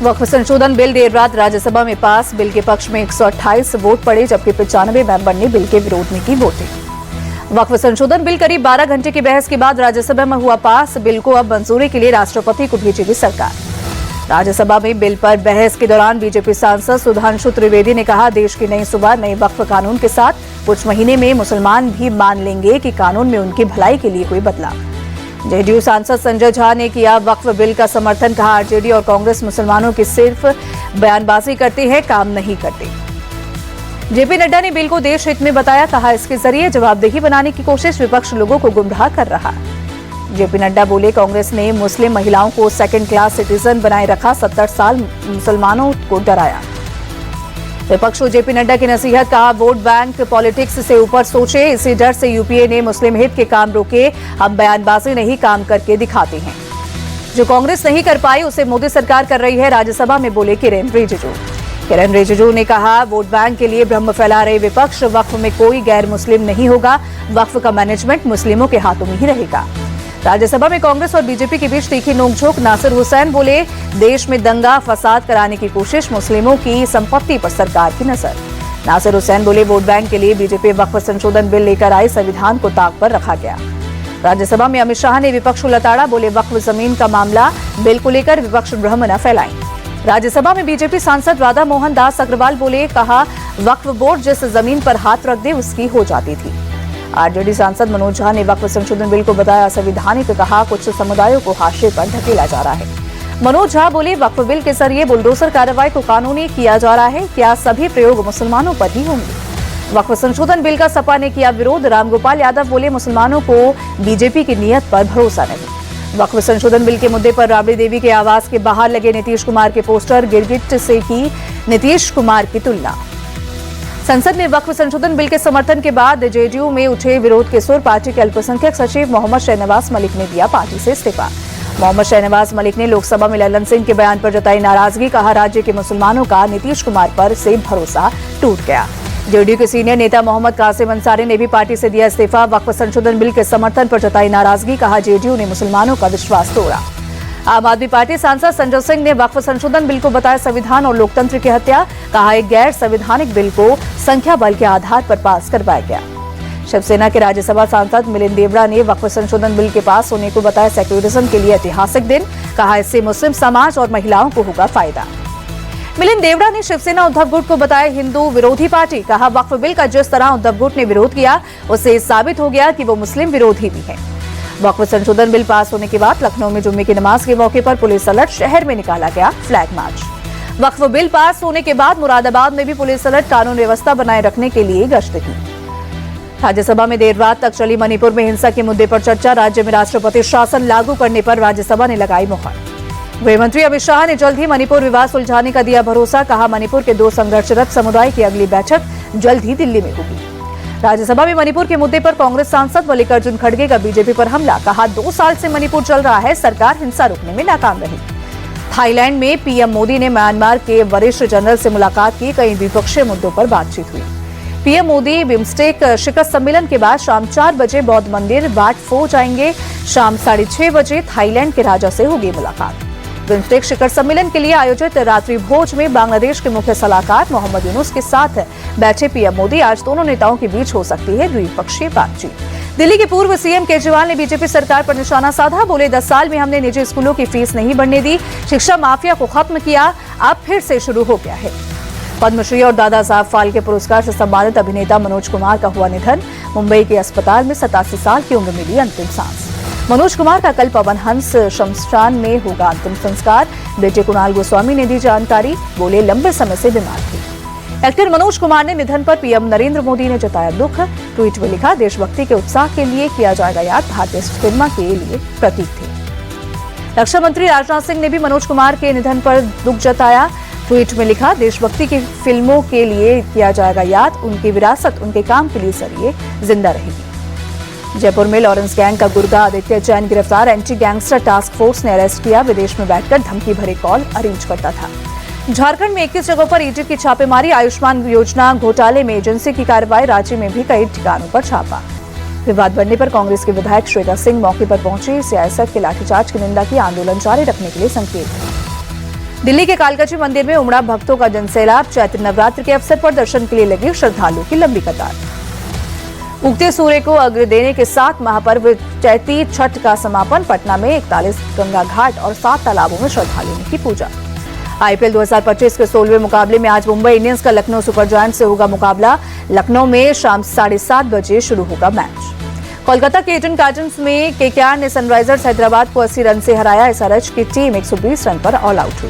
वक्फ संशोधन बिल देर रात राज्यसभा में पास। बिल के पक्ष में 128 वोट पड़े, जबकि 95 मेंबर ने बिल के विरोध में की वोटिंग। वक्फ संशोधन बिल करीब 12 घंटे की बहस के बाद राज्यसभा में हुआ पास। बिल को अब मंजूरी के लिए राष्ट्रपति को भेजेगी सरकार। राज्यसभा में बिल पर बहस के दौरान बीजेपी सांसद सुधांशु त्रिवेदी ने कहा, देश की नई सुबह नए वक्फ कानून के साथ कुछ महीने में मुसलमान भी मान लेंगे कि कानून में उनकी भलाई के लिए कोई बदलाव। जेडीयू सांसद संजय झा ने किया वक्फ बिल का समर्थन। कहा, आरजेडी और कांग्रेस मुसलमानों की सिर्फ बयानबाजी करती है, काम नहीं करती। जेपी नड्डा ने बिल को देश हित में बताया। कहा, इसके जरिए जवाबदेही बनाने की कोशिश विपक्ष लोगों को गुमराह कर रहा है। जेपी नड्डा बोले, कांग्रेस ने मुस्लिम महिलाओं को सेकंड क्लास सिटीजन बनाए रखा, 70 साल मुसलमानों को डराया। विपक्ष को जेपी नड्डा की नसीहत। कहा, वोट बैंक पॉलिटिक्स से ऊपर सोचे, इसी डर से यूपीए ने मुस्लिम हित के काम रोके। हम बयानबाजी नहीं, काम करके दिखाते हैं। जो कांग्रेस नहीं कर पाई उसे मोदी सरकार कर रही है, राज्यसभा में बोले किरेन रिजिजू। किरेन रिजिजू ने कहा, वोट बैंक के लिए भ्रम फैला रहे विपक्ष। वक्फ में कोई गैर मुस्लिम नहीं होगा, वक्फ का मैनेजमेंट मुस्लिमों के हाथों में ही रहेगा। राज्यसभा में कांग्रेस और बीजेपी के बीच तीखी नोकझोंक। नासिर हुसैन बोले, देश में दंगा फसाद कराने की कोशिश, मुस्लिमों की संपत्ति पर सरकार की नजर। नासिर हुसैन बोले, वोट बैंक के लिए बीजेपी वक्फ संशोधन बिल लेकर आई, संविधान को ताक पर रखा गया। राज्यसभा में अमित शाह ने विपक्ष को लताड़ा। बोले, वक्फ जमीन का मामला, बिल को लेकर विपक्ष भ्रम न फैलाएं। राज्यसभा में बीजेपी सांसद राधा मोहन दास अग्रवाल बोले, कहा, वक्फ बोर्ड जिस जमीन पर हाथ रख दे उसकी हो जाती थी। आरजेडी सांसद मनोज झा ने वक्फ संशोधन बिल को बताया असंवैधानिक। कहा, कुछ समुदायों को हाशिए पर धकेला जा रहा है। मनोज झा बोले, वक्फ बिल के जरिए बुलडोजर कार्रवाई को कानूनी किया जा रहा है, क्या सभी प्रयोग मुसलमानों पर ही होंगे। वक्फ संशोधन बिल का सपा ने किया विरोध। रामगोपाल यादव बोले, मुसलमानों को बीजेपी की नीयत पर भरोसा नहीं। वक्फ संशोधन बिल के मुद्दे पर राबड़ी देवी के आवास के बाहर लगे नीतीश कुमार के पोस्टर, गिरगिट से की नीतीश कुमार की तुलना। संसद में वक्फ संशोधन बिल के समर्थन के बाद जेडीयू में उठे विरोध के सुर। पार्टी के अल्पसंख्यक सचिव मोहम्मद शहनवाज मलिक ने दिया पार्टी से इस्तीफा। मोहम्मद शहनवाज मलिक ने लोकसभा में ललन सिंह के बयान पर जताई नाराजगी। कहा, राज्य के मुसलमानों का नीतीश कुमार पर से भरोसा टूट गया। जेडीयू के सीनियर नेता मोहम्मद कासिम अंसारी ने भी पार्टी से दिया इस्तीफा। वक्फ संशोधन बिल के समर्थन पर जताई नाराजगी। कहा, जेडीयू ने मुसलमानों का विश्वास तोड़ा। आम आदमी पार्टी सांसद संजय सिंह ने वक्फ संशोधन बिल को बताया संविधान और लोकतंत्र की हत्या। कहा, एक गैर संवैधानिक बिल को संख्या बल के आधार पर पास करवाया गया। शिवसेना के राज्यसभा सांसद मिलिंद देवड़ा ने वक्फ संशोधन बिल के पास होने को बताया सेक्युलरिज्म के लिए ऐतिहासिक दिन। कहा, इससे मुस्लिम समाज और महिलाओं को होगा फायदा। मिलिंद देवड़ा ने शिवसेना उद्धव गुट को बताया हिंदू विरोधी पार्टी। कहा, वक्फ बिल का जिस तरह उद्धव गुट ने विरोध किया उससे साबित हो गया कि वो मुस्लिम विरोधी भी है। वक्फ संशोधन बिल पास होने के बाद लखनऊ में जुम्मे की नमाज के मौके पर पुलिस अलर्ट। शहर में निकाला गया फ्लैग मार्च। वक्फ बिल पास होने के बाद मुरादाबाद में भी पुलिस अलर्ट, कानून व्यवस्था बनाए रखने के लिए गश्त की। राज्यसभा में देर रात तक चली मणिपुर में हिंसा के मुद्दे पर चर्चा। राज्य में राष्ट्रपति शासन लागू करने पर राज्यसभा ने लगाई मुहर। गृहमंत्री अमित शाह ने जल्द ही मणिपुर विवाद सुलझाने का दिया भरोसा। कहा, मणिपुर के 2 संघर्षरत समुदाय की अगली बैठक जल्द ही दिल्ली में होगी। राज्यसभा में मणिपुर के मुद्दे पर कांग्रेस सांसद मल्लिकार्जुन खड़गे का बीजेपी पर हमला। कहा, 2 साल से मणिपुर चल रहा है, सरकार हिंसा रोकने में नाकाम रही। थाईलैंड में पीएम मोदी ने म्यांमार के वरिष्ठ जनरल से मुलाकात की। कई द्विपक्षीय मुद्दों पर बातचीत हुई। पीएम मोदी बिम्स्टेक शिखर सम्मेलन के बाद शाम 4 बजे बौद्ध मंदिर बाट फो जाएंगे। शाम 6:30 बजे थाईलैंड के राजा से होगी मुलाकात। बिम्स्टेक शिखर सम्मेलन के लिए आयोजित रात्रि भोज में बांग्लादेश के मुख्य सलाहकार मोहम्मद यूनुस के साथ बैठे पीएम मोदी। आज दोनों नेताओं के बीच हो सकती है द्विपक्षीय बातचीत। दिल्ली के पूर्व सीएम केजरीवाल ने बीजेपी सरकार पर निशाना साधा। बोले, 10 साल में हमने निजी स्कूलों की फीस नहीं बढ़ने दी, शिक्षा माफिया को खत्म किया, अब फिर से शुरू हो गया है। पद्मश्री और दादा साहब फाल्के पुरस्कार से सम्मानित अभिनेता मनोज कुमार का हुआ निधन। मुंबई के अस्पताल में 87 साल की उम्र मिली अंतिम सांस। मनोज कुमार का कल पवन हंस शमशान में होगा अंतिम संस्कार। बेटे कुणाल गोस्वामी ने दी जानकारी। बोले, लंबे समय से बीमार थे। एक्टर मनोज कुमार ने निधन पर पीएम नरेंद्र मोदी ने जताया दुख। ट्वीट में लिखा, देशभक्ति के उत्साह के लिए किया जाएगा याद, भारतीय सिनेमा के लिए प्रतीक थे। रक्षा मंत्री राजनाथ सिंह ने भी मनोज कुमार के निधन पर दुख जताया। ट्वीट में लिखा, देशभक्ति की फिल्मों के लिए किया जाएगा याद, उनकी विरासत उनके काम के लिए जरिए जिंदा रहेगी। जयपुर में लॉरेंस गैंग का गुर्गा आदित्य जैन गिरफ्तार। एंटी गैंगस्टर टास्क फोर्स ने अरेस्ट किया। विदेश में बैठकर धमकी भरे कॉल अरेंज करता था। झारखंड में 21 जगहों पर ईडी की छापेमारी। आयुष्मान योजना घोटाले में एजेंसी की कार्रवाई। राज्य में भी कई ठिकानों पर छापा। विवाद बढ़ने पर कांग्रेस के विधायक श्वेता सिंह मौके पर पहुंची। सीआईएसएफ के लाठीचार्ज की निंदा की। आंदोलन जारी रखने के लिए संकेत। दिल्ली के कालकाजी मंदिर में उमड़ा भक्तों का जनसैलाब। चैत्र नवरात्र के अवसर पर दर्शन के लिए लगी श्रद्धालुओं की लंबी कतार। उगते सूर्य को अर्घ्य देने के साथ महापर्व चैती छठ का समापन। पटना में 41 गंगा घाट और 7 तालाबों में श्रद्धालुओं की पूजा। आईपीएल 2025 के 16वें मुकाबले में आज मुंबई इंडियंस का लखनऊ सुपर जायंट्स से होगा मुकाबला। लखनऊ में शाम 7:30 बजे शुरू होगा मैच। कोलकाता के ईडन गार्डन्स में केकेआर ने सनराइजर्स हैदराबाद को 80 रन से हराया। एसआरएच की टीम 120 रन पर ऑल आउट हुई।